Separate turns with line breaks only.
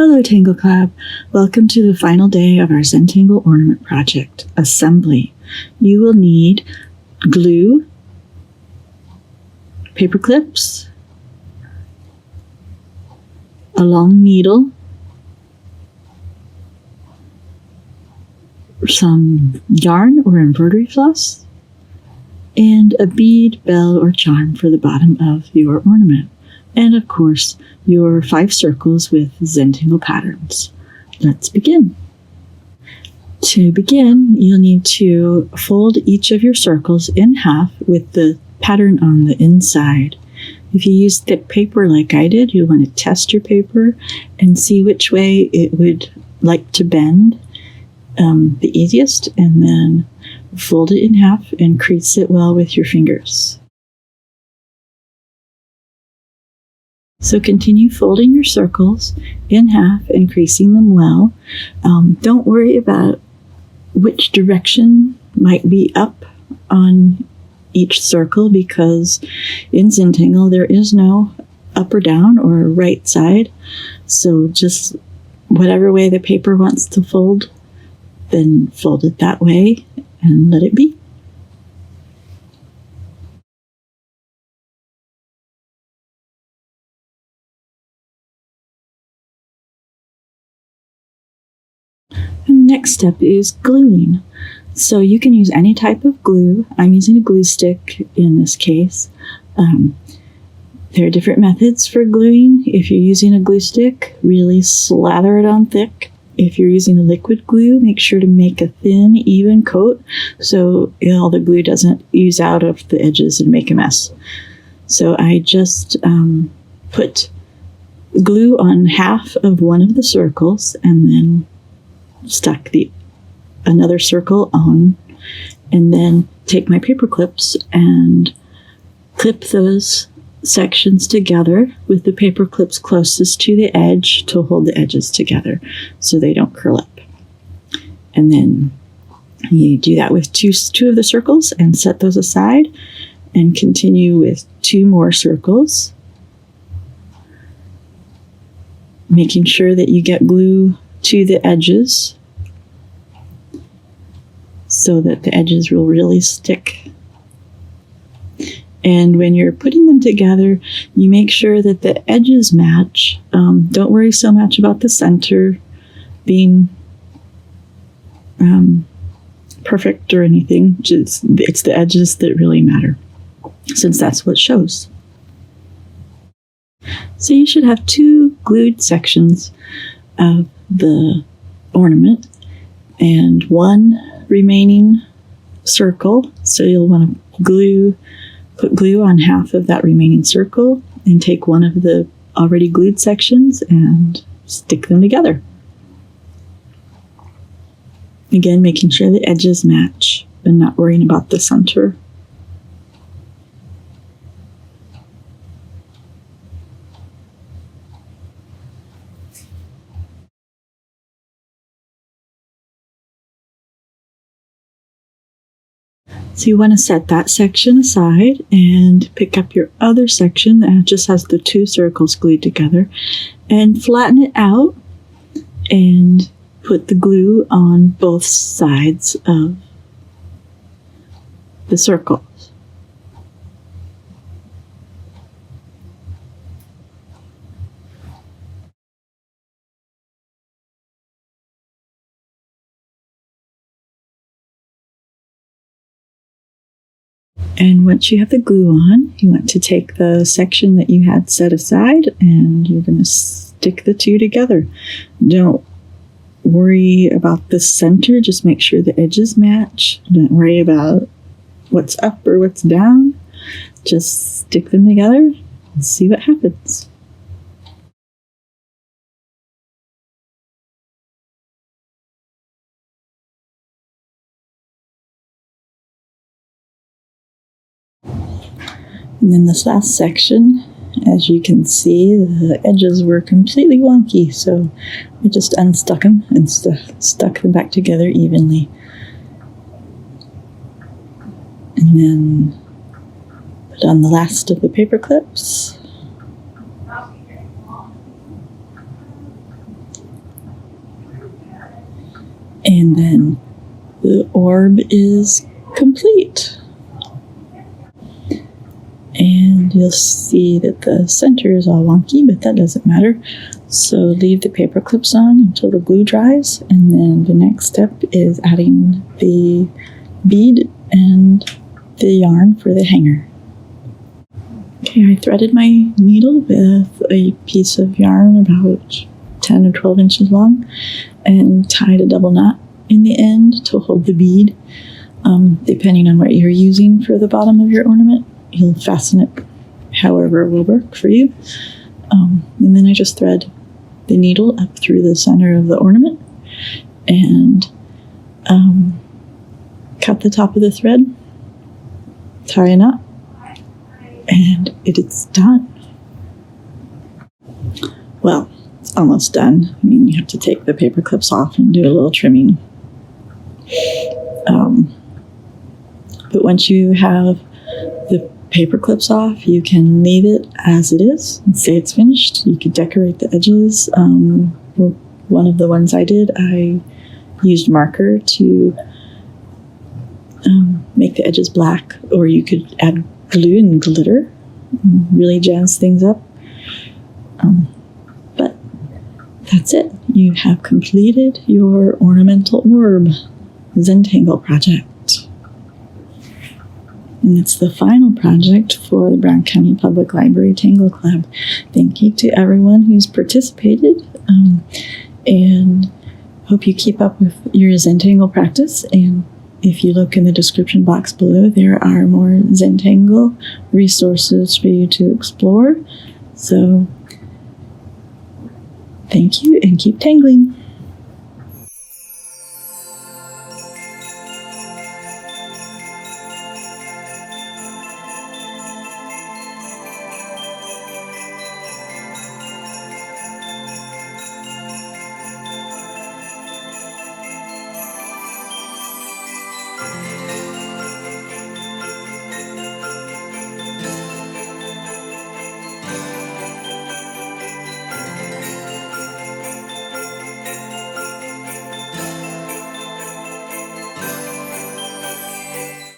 Hello Tangle Club! Welcome to the final day of our Zentangle Ornament project, assembly. You will need glue, paper clips, a long needle, some yarn or embroidery floss, and a bead, bell, or charm for the bottom of your ornament. And of course, your 5 circles with Zentangle patterns. Let's begin. To begin, you'll need to fold each of your circles in half with the pattern on the inside. If you use thick paper like I did, you'll want to test your paper and see which way it would like to bend the easiest, and then fold it in half and crease it well with your fingers. So continue folding your circles in half and creasing them well. Don't worry about which direction might be up on each circle, because in Zentangle there is no up or down or right side. So just whatever way the paper wants to fold, then fold it that way and let it be. Next step is gluing. So you can use any type of glue. I'm using a glue stick in this case. There are different methods for gluing. If you're using a glue stick, really slather it on thick. If you're using a liquid glue, make sure to make a thin, even coat so all the glue doesn't ooze out of the edges and make a mess. So I just put glue on half of one of the circles and then stuck another circle on, and then take my paper clips and clip those sections together with the paper clips closest to the edge to hold the edges together so they don't curl up. And then you do that with two of the circles and set those aside, and continue with 2 more circles, making sure that you get glue to the edges so that the edges will really stick. And when you're putting them together, you make sure that the edges match. Don't worry so much about the center being perfect or anything. It's the edges that really matter, since that's what shows. So you should have 2 glued sections of the ornament and 1 remaining circle. So you'll want to put glue on half of that remaining circle and take one of the already glued sections and stick them together. Again, making sure the edges match and not worrying about the center. So you want to set that section aside and pick up your other section that just has the 2 circles glued together and flatten it out and put the glue on both sides of the circle. And once you have the glue on, you want to take the section that you had set aside and you're going to stick the 2 together. Don't worry about the center, just make sure the edges match. Don't worry about what's up or what's down. Just stick them together and see what happens. And then this last section, as you can see, the edges were completely wonky, so I just unstuck them and stuck them back together evenly. And then put on the last of the paper clips And then the orb is complete. And you'll see that the center is all wonky, but that doesn't matter. So leave the paper clips on until the glue dries, and then the next step is adding the bead and the yarn for the hanger. Okay, I threaded my needle with a piece of yarn about 10 or 12 inches long and tied a double knot in the end to hold the bead. Depending on what you're using for the bottom of your ornament, you'll fasten it however will work for you. And then I just thread the needle up through the center of the ornament and cut the top of the thread, tie a knot, and it is done. Well, it's almost done. I mean, you have to take the paper clips off and do a little trimming. But once you have the paper clips off, you can leave it as it is and say it's finished. You could decorate the edges. One of the ones I did, I used marker to make the edges black, or you could add glue and glitter and really jazz things up. But that's it. You have completed your ornamental orb Zentangle project. And it's the final project for the Brown County Public Library Tangle Club. Thank you to everyone who's participated, and hope you keep up with your Zentangle practice. And if you look in the description box below, there are more Zentangle resources for you to explore. So thank you, and keep tangling.